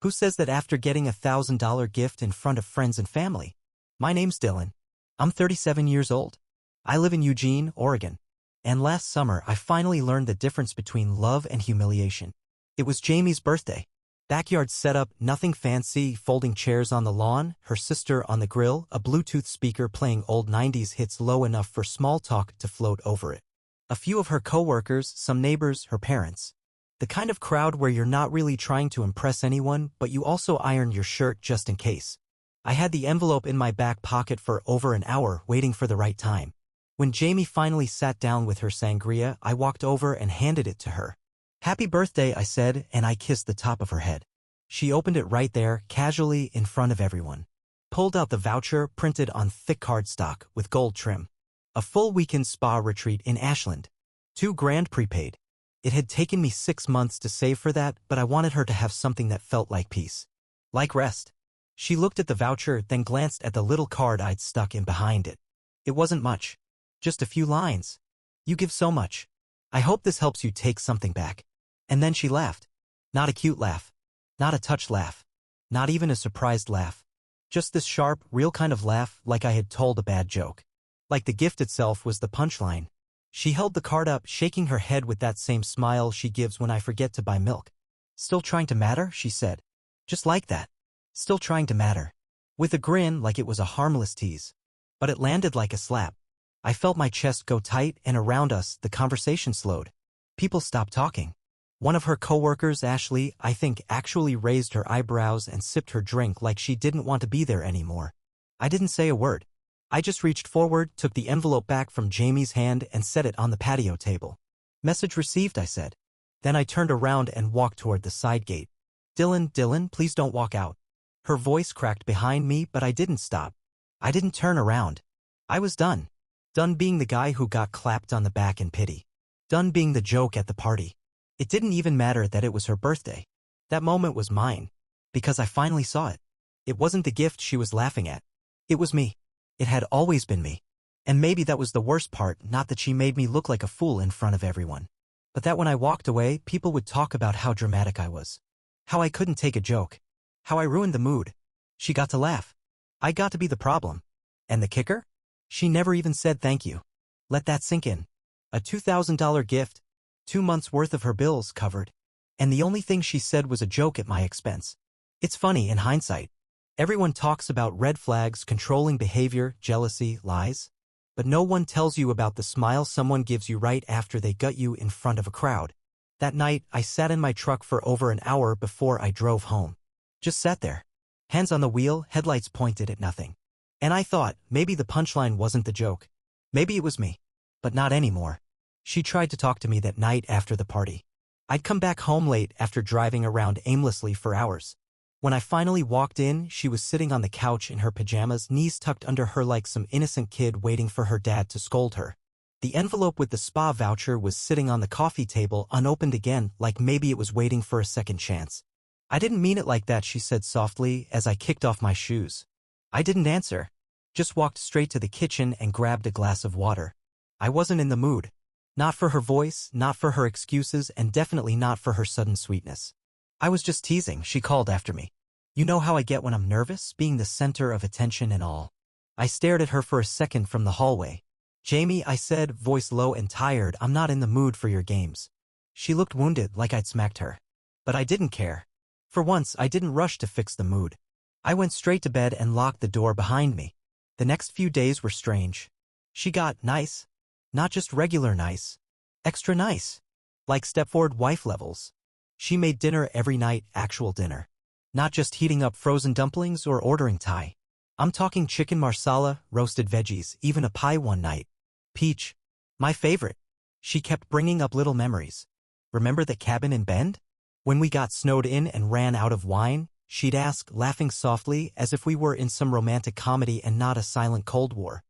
Who says that after getting $1,000 gift in front of friends and family? My name's Dylan. I'm 37 years old. I live in Eugene, Oregon. And last summer, I finally learned the difference between love and humiliation. It was Jamie's birthday. Backyard setup, nothing fancy, folding chairs on the lawn, her sister on the grill, a Bluetooth speaker playing old 90s hits low enough for small talk to float over it. A few of her coworkers, some neighbors, her parents. The kind of crowd where you're not really trying to impress anyone, but you also iron your shirt just in case. I had the envelope in my back pocket for over an hour, waiting for the right time. When Jamie finally sat down with her sangria, I walked over and handed it to her. "Happy birthday," I said, and I kissed the top of her head. She opened it right there, casually, in front of everyone. Pulled out the voucher, printed on thick cardstock, with gold trim. A full weekend spa retreat in Ashland. $2,000 prepaid. It had taken me 6 months to save for that, but I wanted her to have something that felt like peace. Like rest. She looked at the voucher, then glanced at the little card I'd stuck in behind it. It wasn't much. Just a few lines. "You give so much. I hope this helps you take something back." And then she laughed. Not a cute laugh. Not a touched laugh. Not even a surprised laugh. Just this sharp, real kind of laugh, like I had told a bad joke. Like the gift itself was the punchline. She held the card up, shaking her head with that same smile she gives when I forget to buy milk. "Still trying to matter?" she said. Just like that. Still trying to matter. With a grin, like it was a harmless tease. But it landed like a slap. I felt my chest go tight, and around us, the conversation slowed. People stopped talking. One of her coworkers, Ashley, I think, actually raised her eyebrows and sipped her drink like she didn't want to be there anymore. I didn't say a word. I just reached forward, took the envelope back from Jamie's hand, and set it on the patio table. "Message received," I said. Then I turned around and walked toward the side gate. Dylan, please don't walk out." Her voice cracked behind me, but I didn't stop. I didn't turn around. I was done. Done being the guy who got clapped on the back in pity. Done being the joke at the party. It didn't even matter that it was her birthday. That moment was mine. Because I finally saw it. It wasn't the gift she was laughing at. It was me. It had always been me. And maybe that was the worst part, not that she made me look like a fool in front of everyone. But that when I walked away, people would talk about how dramatic I was. How I couldn't take a joke. How I ruined the mood. She got to laugh. I got to be the problem. And the kicker? She never even said thank you. Let that sink in. A $2,000 gift. 2 months' worth of her bills covered. And the only thing she said was a joke at my expense. It's funny in hindsight. Everyone talks about red flags, controlling behavior, jealousy, lies. But no one tells you about the smile someone gives you right after they gut you in front of a crowd. That night, I sat in my truck for over an hour before I drove home. Just sat there. Hands on the wheel, headlights pointed at nothing. And I thought, maybe the punchline wasn't the joke. Maybe it was me. But not anymore. She tried to talk to me that night after the party. I'd come back home late after driving around aimlessly for hours. When I finally walked in, she was sitting on the couch in her pajamas, knees tucked under her like some innocent kid waiting for her dad to scold her. The envelope with the spa voucher was sitting on the coffee table, unopened again, like maybe it was waiting for a second chance. "I didn't mean it like that," she said softly as I kicked off my shoes. I didn't answer. Just walked straight to the kitchen and grabbed a glass of water. I wasn't in the mood. Not for her voice, not for her excuses, and definitely not for her sudden sweetness. I was just teasing, she called after me. "You know how I get when I'm nervous, being the center of attention and all." I stared at her for a second from the hallway. "Jamie," I said, voice low and tired, "I'm not in the mood for your games." She looked wounded, like I'd smacked her. But I didn't care. For once, I didn't rush to fix the mood. I went straight to bed and locked the door behind me. The next few days were strange. She got nice. Not just regular nice. Extra nice. Like stepford wife levels. She made dinner every night, actual dinner. Not just heating up frozen dumplings or ordering Thai. I'm talking chicken marsala, roasted veggies, even a pie one night. Peach. My favorite. She kept bringing up little memories. "Remember the cabin in Bend? When we got snowed in and ran out of wine?" she'd ask, laughing softly as if we were in some romantic comedy and not a silent Cold War.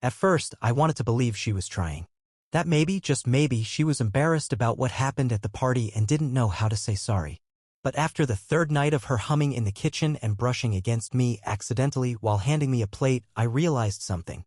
At first, I wanted to believe she was trying. That maybe, just maybe, she was embarrassed about what happened at the party and didn't know how to say sorry. But after the third night of her humming in the kitchen and brushing against me accidentally while handing me a plate, I realized something.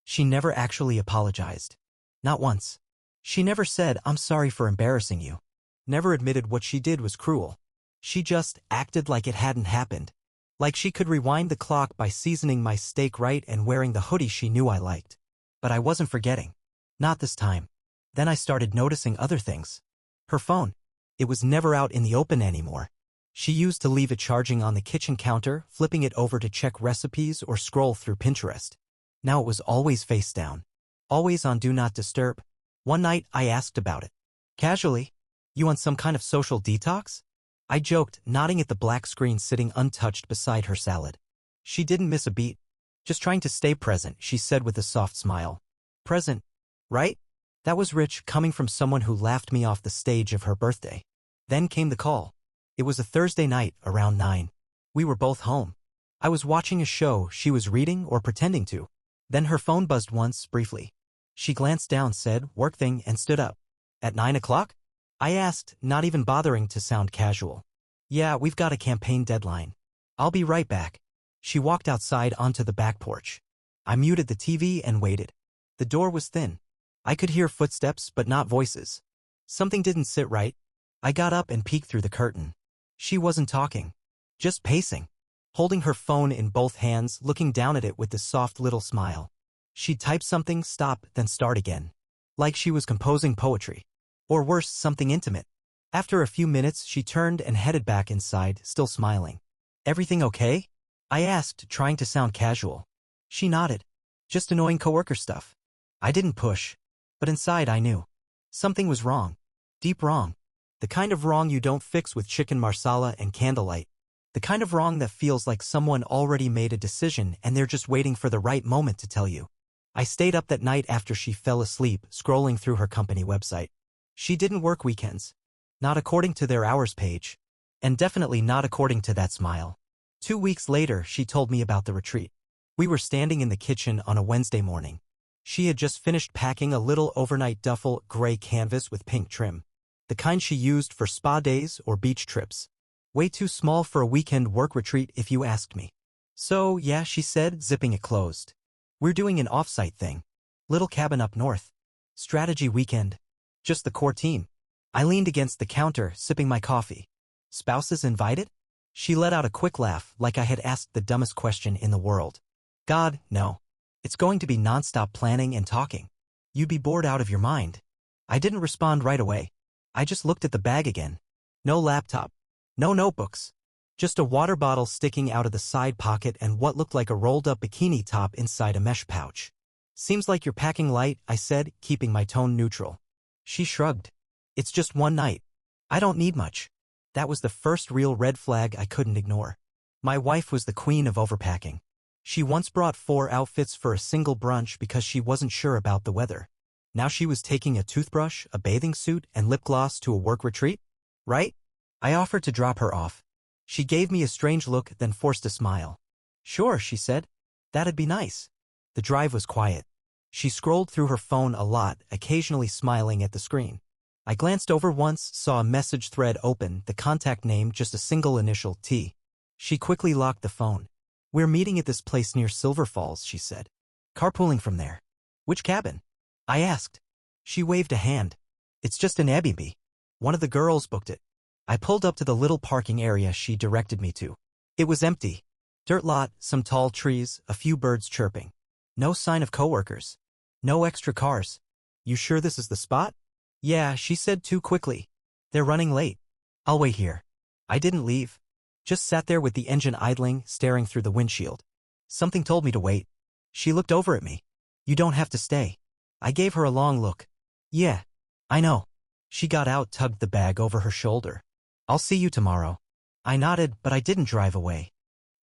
She never actually apologized. Not once. She never said, "I'm sorry for embarrassing you." Never admitted what she did was cruel. She just acted like it hadn't happened. Like she could rewind the clock by seasoning my steak right and wearing the hoodie she knew I liked. But I wasn't forgetting. Not this time. Then I started noticing other things. Her phone. It was never out in the open anymore. She used to leave it charging on the kitchen counter, flipping it over to check recipes or scroll through Pinterest. Now it was always face down. Always on Do Not Disturb. One night I asked about it. Casually, "You on some kind of social detox?" I joked, nodding at the black screen sitting untouched beside her salad. She didn't miss a beat. "Just trying to stay present," she said with a soft smile. Present, right? That was rich coming from someone who laughed me off the stage of her birthday. Then came the call. It was a Thursday night, around 9. We were both home. I was watching a show, she was reading or pretending to. Then her phone buzzed once, briefly. She glanced down, said, "Work thing," and stood up. "At 9 o'clock? I asked, not even bothering to sound casual. "Yeah, we've got a campaign deadline. I'll be right back." She walked outside onto the back porch. I muted the TV and waited. The door was thin. I could hear footsteps but not voices. Something didn't sit right. I got up and peeked through the curtain. She wasn't talking. Just pacing. Holding her phone in both hands, looking down at it with a soft little smile. She'd type something, stop, then start again. Like she was composing poetry. Or worse, something intimate. After a few minutes, she turned and headed back inside, still smiling. "Everything okay?" I asked, trying to sound casual. She nodded. "Just annoying coworker stuff." I didn't push. But inside I knew. Something was wrong. Deep wrong. The kind of wrong you don't fix with chicken marsala and candlelight. The kind of wrong that feels like someone already made a decision and they're just waiting for the right moment to tell you. I stayed up that night after she fell asleep, scrolling through her company website. She didn't work weekends. Not according to their hours page. And definitely not according to that smile. 2 weeks later, she told me about the retreat. We were standing in the kitchen on a Wednesday morning. She had just finished packing a little overnight duffel, gray canvas with pink trim. The kind she used for spa days or beach trips. Way too small for a weekend work retreat if you asked me. "So, yeah," she said, zipping it closed. "We're doing an off-site thing. Little cabin up north. Strategy weekend. Just the core team." I leaned against the counter, sipping my coffee. "Spouses invited?" She let out a quick laugh, like I had asked the dumbest question in the world. "God, no. It's going to be nonstop planning and talking. You'd be bored out of your mind." I didn't respond right away. I just looked at the bag again. No laptop. No notebooks. Just a water bottle sticking out of the side pocket and what looked like a rolled-up bikini top inside a mesh pouch. "Seems like you're packing light," I said, keeping my tone neutral. She shrugged. "It's just one night. I don't need much." That was the first real red flag I couldn't ignore. My wife was the queen of overpacking. She once brought 4 outfits for a single brunch because she wasn't sure about the weather. Now she was taking a toothbrush, a bathing suit, and lip gloss to a work retreat? Right? I offered to drop her off. She gave me a strange look, then forced a smile. "Sure," she said. "That'd be nice." The drive was quiet. She scrolled through her phone a lot, occasionally smiling at the screen. I glanced over once, saw a message thread open, the contact name just a single initial, T. She quickly locked the phone. "We're meeting at this place near Silver Falls," she said. "Carpooling from there." "Which cabin?" I asked. She waved a hand. "It's just an Airbnb. One of the girls booked it." I pulled up to the little parking area she directed me to. It was empty. Dirt lot, some tall trees, a few birds chirping. No sign of coworkers. No extra cars. "You sure this is the spot?" "Yeah," she said too quickly. "They're running late. I'll wait here." I didn't leave. Just sat there with the engine idling, staring through the windshield. Something told me to wait. She looked over at me. "You don't have to stay." I gave her a long look. "Yeah, I know." She got out, tugged the bag over her shoulder. "I'll see you tomorrow." I nodded, but I didn't drive away.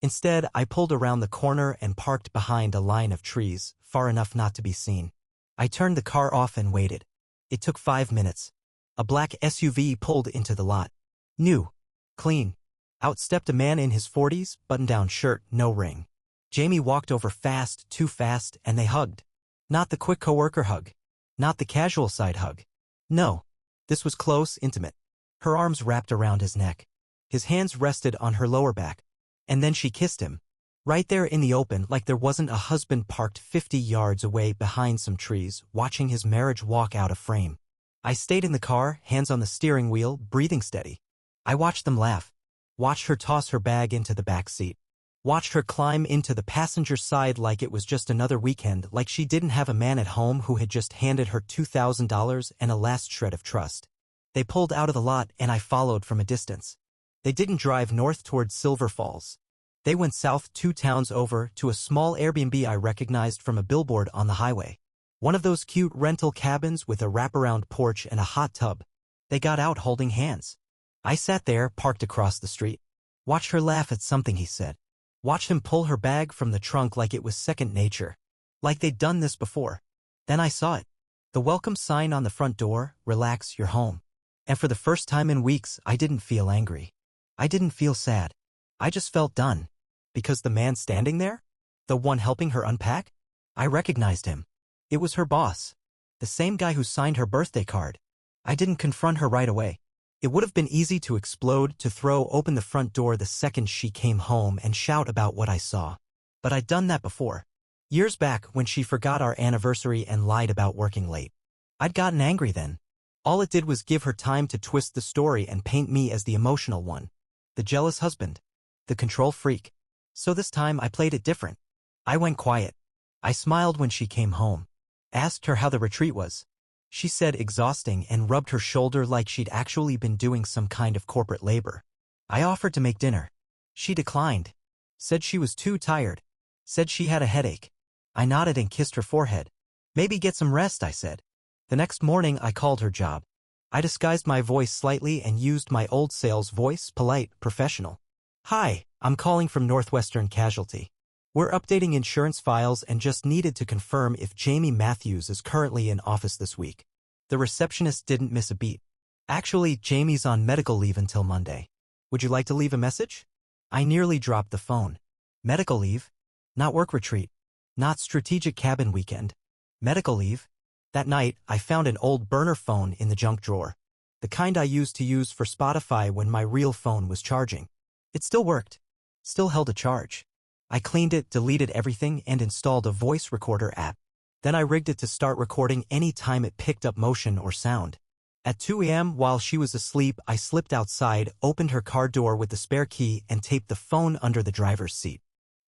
Instead, I pulled around the corner and parked behind a line of trees, far enough not to be seen. I turned the car off and waited. It took 5 minutes. A black SUV pulled into the lot. New. Clean. Out stepped a man in his 40s, button-down shirt, no ring. Jamie walked over fast, too fast, and they hugged. Not the quick coworker hug. Not the casual side hug. No. This was close, intimate. Her arms wrapped around his neck. His hands rested on her lower back. And then she kissed him. Right there in the open, like there wasn't a husband parked 50 yards away behind some trees, watching his marriage walk out of frame. I stayed in the car, hands on the steering wheel, breathing steady. I watched them laugh. Watched her toss her bag into the back seat. Watched her climb into the passenger side like it was just another weekend, like she didn't have a man at home who had just handed her $2,000 and a last shred of trust. They pulled out of the lot and I followed from a distance. They didn't drive north towards Silver Falls. They went south 2 towns over to a small Airbnb I recognized from a billboard on the highway. One of those cute rental cabins with a wraparound porch and a hot tub. They got out holding hands. I sat there, parked across the street. Watched her laugh at something he said. Watched him pull her bag from the trunk like it was second nature. Like they'd done this before. Then I saw it. The welcome sign on the front door, "Relax, you're home." And for the first time in weeks, I didn't feel angry. I didn't feel sad. I just felt done. Because the man standing there? The one helping her unpack? I recognized him. It was her boss. The same guy who signed her birthday card. I didn't confront her right away. It would have been easy to explode, to throw open the front door the second she came home and shout about what I saw. But I'd done that before. Years back when she forgot our anniversary and lied about working late. I'd gotten angry then. All it did was give her time to twist the story and paint me as the emotional one. The jealous husband. The control freak. So this time I played it different. I went quiet. I smiled when she came home. Asked her how the retreat was. She said exhausting and rubbed her shoulder like she'd actually been doing some kind of corporate labor. I offered to make dinner. She declined. Said she was too tired. Said she had a headache. I nodded and kissed her forehead. Maybe get some rest, I said. The next morning I called her job. I disguised my voice slightly and used my old sales voice, polite, professional. "Hi, I'm calling from Northwestern Casualty. We're updating insurance files and just needed to confirm if Jamie Matthews is currently in office this week." The receptionist didn't miss a beat. "Actually, Jamie's on medical leave until Monday. Would you like to leave a message?" I nearly dropped the phone. Medical leave? Not work retreat. Not strategic cabin weekend. Medical leave? That night, I found an old burner phone in the junk drawer. The kind I used to use for Spotify when my real phone was charging. It still worked. Still held a charge. I cleaned it, deleted everything, and installed a voice recorder app. Then I rigged it to start recording any time it picked up motion or sound. At 2 a.m. while she was asleep, I slipped outside, opened her car door with the spare key, and taped the phone under the driver's seat.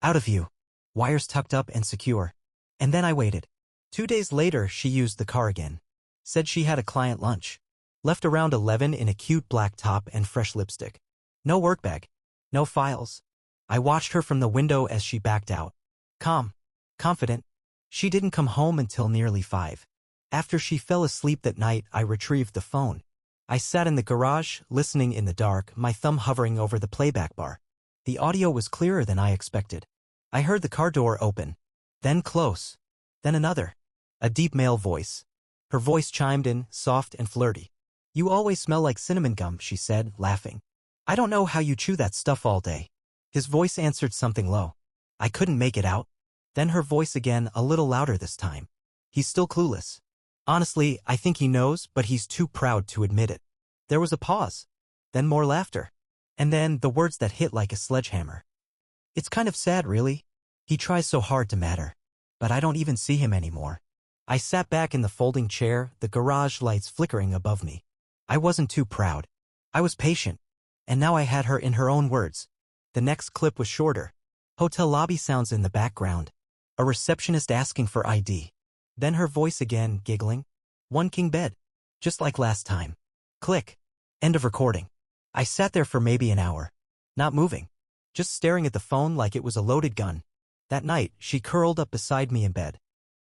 Out of view. Wires tucked up and secure. And then I waited. 2 days later, she used the car again. Said she had a client lunch. Left around 11 in a cute black top and fresh lipstick. No work bag. No files. I watched her from the window as she backed out. Calm. Confident. She didn't come home until nearly 5. After she fell asleep that night, I retrieved the phone. I sat in the garage, listening in the dark, my thumb hovering over the playback bar. The audio was clearer than I expected. I heard the car door open. Then close. Then another. A deep male voice. Her voice chimed in, soft and flirty. "You always smell like cinnamon gum," she said, laughing. "I don't know how you chew that stuff all day." His voice answered something low. I couldn't make it out. Then her voice again, a little louder this time. "He's still clueless. Honestly, I think he knows, but he's too proud to admit it." There was a pause. Then more laughter. And then the words that hit like a sledgehammer. "It's kind of sad, really. He tries so hard to matter. But I don't even see him anymore." I sat back in the folding chair, the garage lights flickering above me. I wasn't too proud. I was patient. And now I had her in her own words. The next clip was shorter. Hotel lobby sounds in the background. A receptionist asking for ID. Then her voice again, giggling. "One king bed. Just like last time." Click. End of recording. I sat there for maybe an hour. Not moving. Just staring at the phone like it was a loaded gun. That night, she curled up beside me in bed.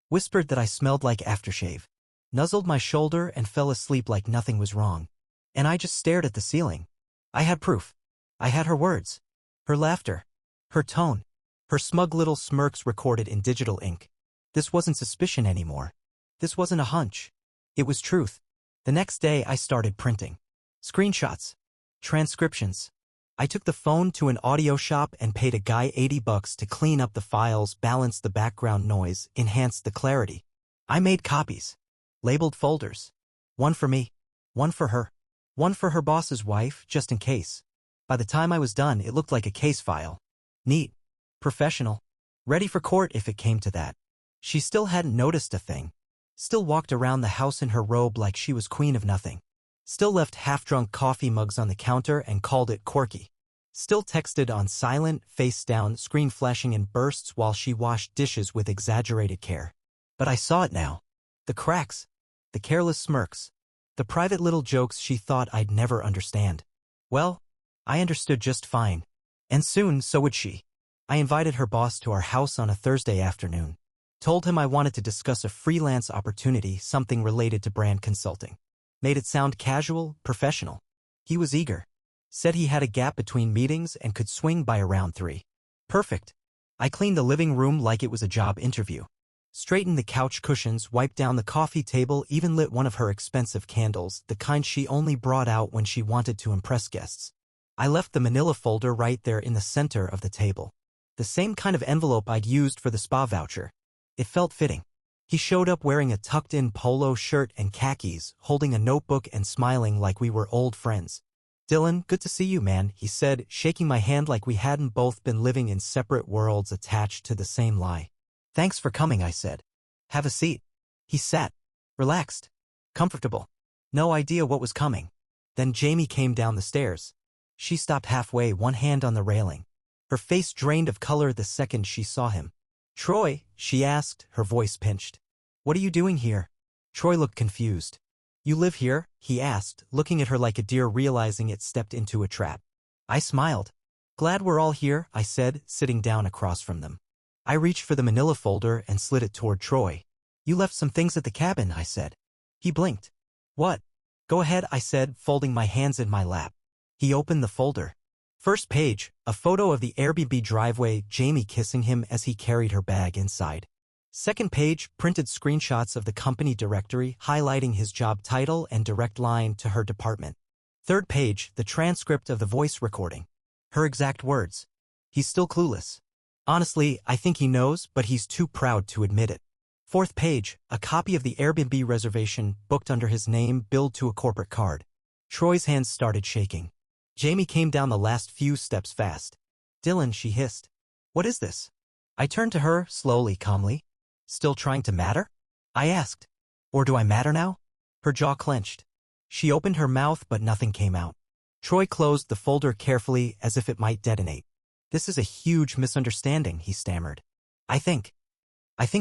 Whispered that I smelled like aftershave. Nuzzled my shoulder and fell asleep like nothing was wrong. And I just stared at the ceiling. I had proof. I had her words. Her laughter. Her tone. Her smug little smirks recorded in digital ink. This wasn't suspicion anymore. This wasn't a hunch. It was truth. The next day I started printing. Screenshots. Transcriptions. I took the phone to an audio shop and paid a guy $80 to clean up the files, balance the background noise, enhance the clarity. I made copies. Labeled folders. One for me. One for her. One for her boss's wife, just in case. By the time I was done, it looked like a case file. Neat. Professional. Ready for court if it came to that. She still hadn't noticed a thing. Still walked around the house in her robe like she was queen of nothing. Still left half-drunk coffee mugs on the counter and called it quirky. Still texted on silent, face down, screen flashing in bursts while she washed dishes with exaggerated care. But I saw it now. The cracks. The careless smirks. The private little jokes she thought I'd never understand. Well, I understood just fine. And soon, so would she. I invited her boss to our house on a Thursday afternoon. Told him I wanted to discuss a freelance opportunity, something related to brand consulting. Made it sound casual, professional. He was eager. Said he had a gap between meetings and could swing by around 3. Perfect. I cleaned the living room like it was a job interview. Straightened the couch cushions, wiped down the coffee table, even lit one of her expensive candles, the kind she only brought out when she wanted to impress guests. I left the manila folder right there in the center of the table. The same kind of envelope I'd used for the spa voucher. It felt fitting. He showed up wearing a tucked-in polo shirt and khakis, holding a notebook and smiling like we were old friends. "Dylan, good to see you, man," he said, shaking my hand like we hadn't both been living in separate worlds attached to the same lie. "Thanks for coming," I said. "Have a seat." He sat. Relaxed. Comfortable. No idea what was coming. Then Jamie came down the stairs. She stopped halfway, one hand on the railing. Her face drained of color the second she saw him. "Troy?" she asked, her voice pinched. "What are you doing here?" Troy looked confused. "You live here?" he asked, looking at her like a deer realizing it stepped into a trap. I smiled. "Glad we're all here," I said, sitting down across from them. I reached for the manila folder and slid it toward Troy. "You left some things at the cabin," I said. He blinked. "What?" "Go ahead," I said, folding my hands in my lap. He opened the folder. First page, a photo of the Airbnb driveway, Jamie kissing him as he carried her bag inside. Second page, printed screenshots of the company directory highlighting his job title and direct line to her department. Third page, the transcript of the voice recording. Her exact words. "He's still clueless. Honestly, I think he knows, but he's too proud to admit it." Fourth page, a copy of the Airbnb reservation booked under his name billed to a corporate card. Troy's hands started shaking. Jamie came down the last few steps fast. "Dylan," she hissed. "What is this?" I turned to her, slowly, calmly. "Still trying to matter?" I asked. "Or do I matter now?" Her jaw clenched. She opened her mouth but nothing came out. Troy closed the folder carefully as if it might detonate. "This is a huge misunderstanding," he stammered. I think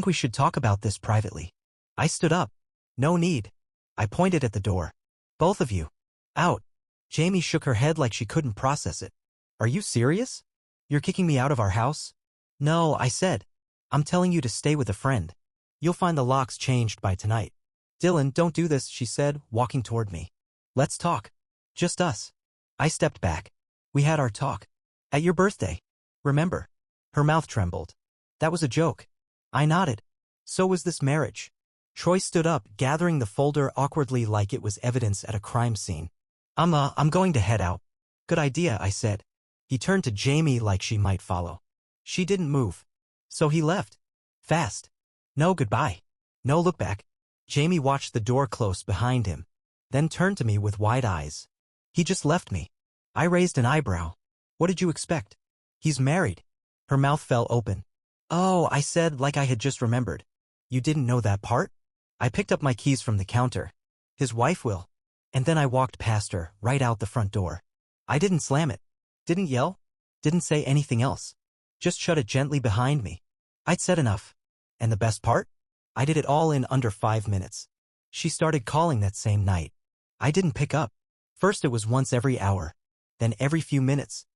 we should talk about this privately." I stood up. "No need." I pointed at the door. "Both of you. Out." Jamie shook her head like she couldn't process it. "Are you serious? You're kicking me out of our house?" "No," I said. "I'm telling you to stay with a friend. You'll find the locks changed by tonight." "Dylan, don't do this," she said, walking toward me. "Let's talk. Just us." I stepped back. "We had our talk. At your birthday. Remember?" Her mouth trembled. "That was a joke." I nodded. "So was this marriage." Troy stood up, gathering the folder awkwardly like it was evidence at a crime scene. I'm going to head out." "Good idea," I said. He turned to Jamie like she might follow. She didn't move. So he left. Fast. No goodbye. No look back. Jamie watched the door close behind him, then turned to me with wide eyes. "He just left me." I raised an eyebrow. "What did you expect?" "He's married." Her mouth fell open. "Oh," I said like I had just remembered. "You didn't know that part?" I picked up my keys from the counter. "His wife will." And then I walked past her, right out the front door. I didn't slam it. Didn't yell. Didn't say anything else. Just shut it gently behind me. I'd said enough. And the best part? I did it all in under 5 minutes. She started calling that same night. I didn't pick up. First it was once every hour. Then every few minutes.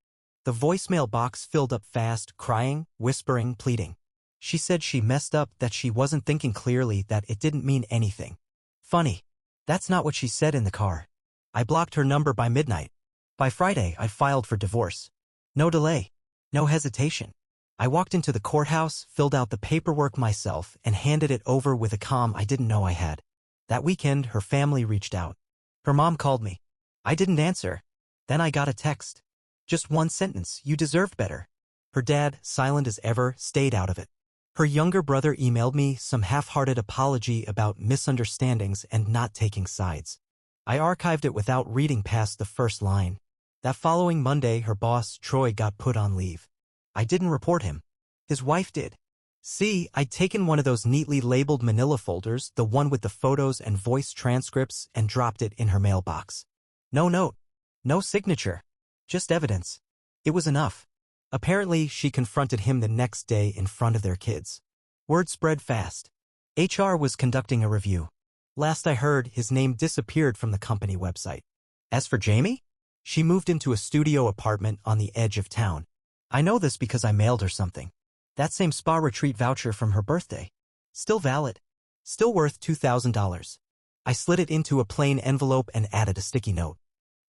The voicemail box filled up fast, crying, whispering, pleading. She said she messed up, that she wasn't thinking clearly, that it didn't mean anything. Funny. That's not what she said in the car. I blocked her number by midnight. By Friday, I filed for divorce. No delay. No hesitation. I walked into the courthouse, filled out the paperwork myself, and handed it over with a calm I didn't know I had. That weekend, her family reached out. Her mom called me. I didn't answer. Then I got a text. Just one sentence: "You deserved better." Her dad, silent as ever, stayed out of it. Her younger brother emailed me some half-hearted apology about misunderstandings and not taking sides. I archived it without reading past the first line. That following Monday, her boss, Troy, got put on leave. I didn't report him. His wife did. See, I'd taken one of those neatly labeled manila folders, the one with the photos and voice transcripts, and dropped it in her mailbox. No note. No signature. Just evidence. It was enough. Apparently, she confronted him the next day in front of their kids. Word spread fast. HR was conducting a review. Last I heard, his name disappeared from the company website. As for Jamie, she moved into a studio apartment on the edge of town. I know this because I mailed her something. That same spa retreat voucher from her birthday. Still valid. Still worth $2,000. I slid it into a plain envelope and added a sticky note.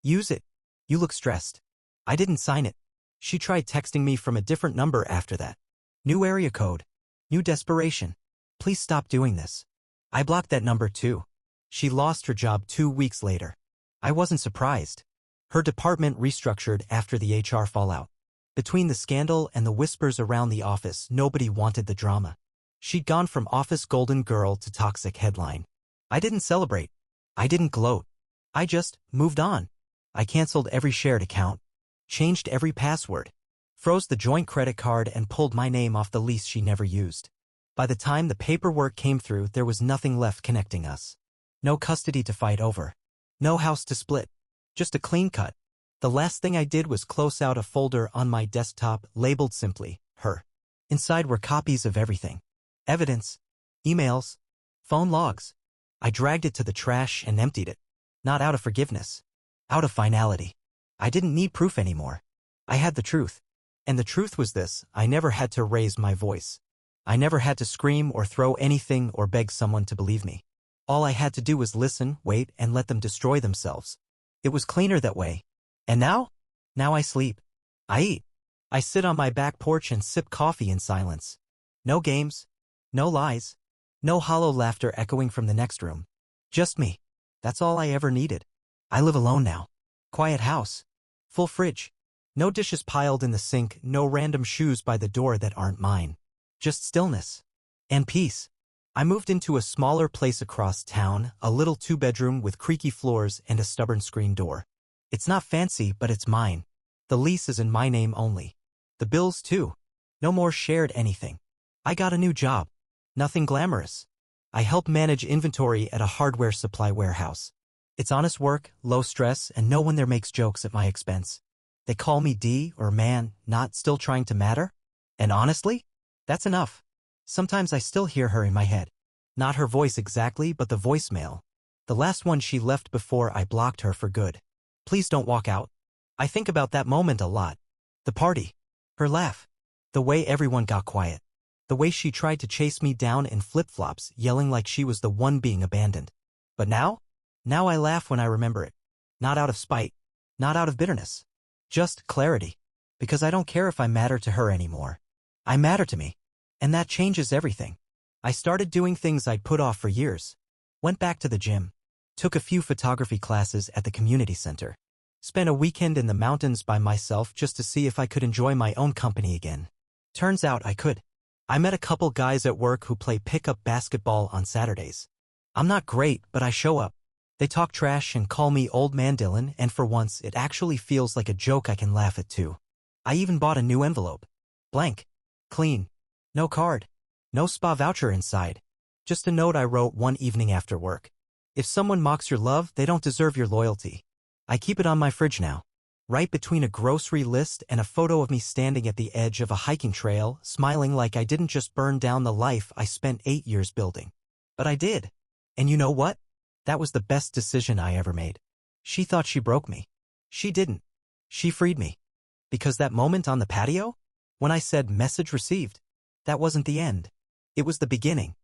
Use it. You look stressed. I didn't sign it. She tried texting me from a different number after that. New area code. New desperation. Please stop doing this. I blocked that number too. She lost her job 2 weeks later. I wasn't surprised. Her department restructured after the HR fallout. Between the scandal and the whispers around the office, nobody wanted the drama. She'd gone from office golden girl to toxic headline. I didn't celebrate. I didn't gloat. I just moved on. I canceled every shared account, changed every password, froze the joint credit card and pulled my name off the lease she never used. By the time the paperwork came through, there was nothing left connecting us. No custody to fight over. No house to split. Just a clean cut. The last thing I did was close out a folder on my desktop labeled simply, her. Inside were copies of everything. Evidence. Emails. Phone logs. I dragged it to the trash and emptied it. Not out of forgiveness. Out of finality. I didn't need proof anymore. I had the truth. And the truth was this: I never had to raise my voice. I never had to scream or throw anything or beg someone to believe me. All I had to do was listen, wait, and let them destroy themselves. It was cleaner that way. And now? Now I sleep. I eat. I sit on my back porch and sip coffee in silence. No games. No lies. No hollow laughter echoing from the next room. Just me. That's all I ever needed. I live alone now. Quiet house. Full fridge. No dishes piled in the sink, no random shoes by the door that aren't mine. Just stillness. And peace. I moved into a smaller place across town, a little 2-bedroom with creaky floors and a stubborn screen door. It's not fancy, but it's mine. The lease is in my name only. The bills too. No more shared anything. I got a new job. Nothing glamorous. I help manage inventory at a hardware supply warehouse. It's honest work, low stress, and no one there makes jokes at my expense. They call me D or man, not still trying to matter. And honestly, that's enough. Sometimes I still hear her in my head. Not her voice exactly, but the voicemail. The last one she left before I blocked her for good. Please don't walk out. I think about that moment a lot. The party. Her laugh. The way everyone got quiet. The way she tried to chase me down in flip-flops, yelling like she was the one being abandoned. But now? Now I laugh when I remember it. Not out of spite. Not out of bitterness. Just clarity. Because I don't care if I matter to her anymore. I matter to me. And that changes everything. I started doing things I'd put off for years. Went back to the gym. Took a few photography classes at the community center. Spent a weekend in the mountains by myself just to see if I could enjoy my own company again. Turns out I could. I met a couple guys at work who play pickup basketball on Saturdays. I'm not great, but I show up. They talk trash and call me Old Man Dylan, and for once it actually feels like a joke I can laugh at too. I even bought a new envelope. Blank. Clean. No card. No spa voucher inside. Just a note I wrote one evening after work. If someone mocks your love, they don't deserve your loyalty. I keep it on my fridge now. Right between a grocery list and a photo of me standing at the edge of a hiking trail, smiling like I didn't just burn down the life I spent 8 years building. But I did. And you know what? That was the best decision I ever made. She thought she broke me. She didn't. She freed me. Because that moment on the patio, when I said message received, that wasn't the end. It was the beginning.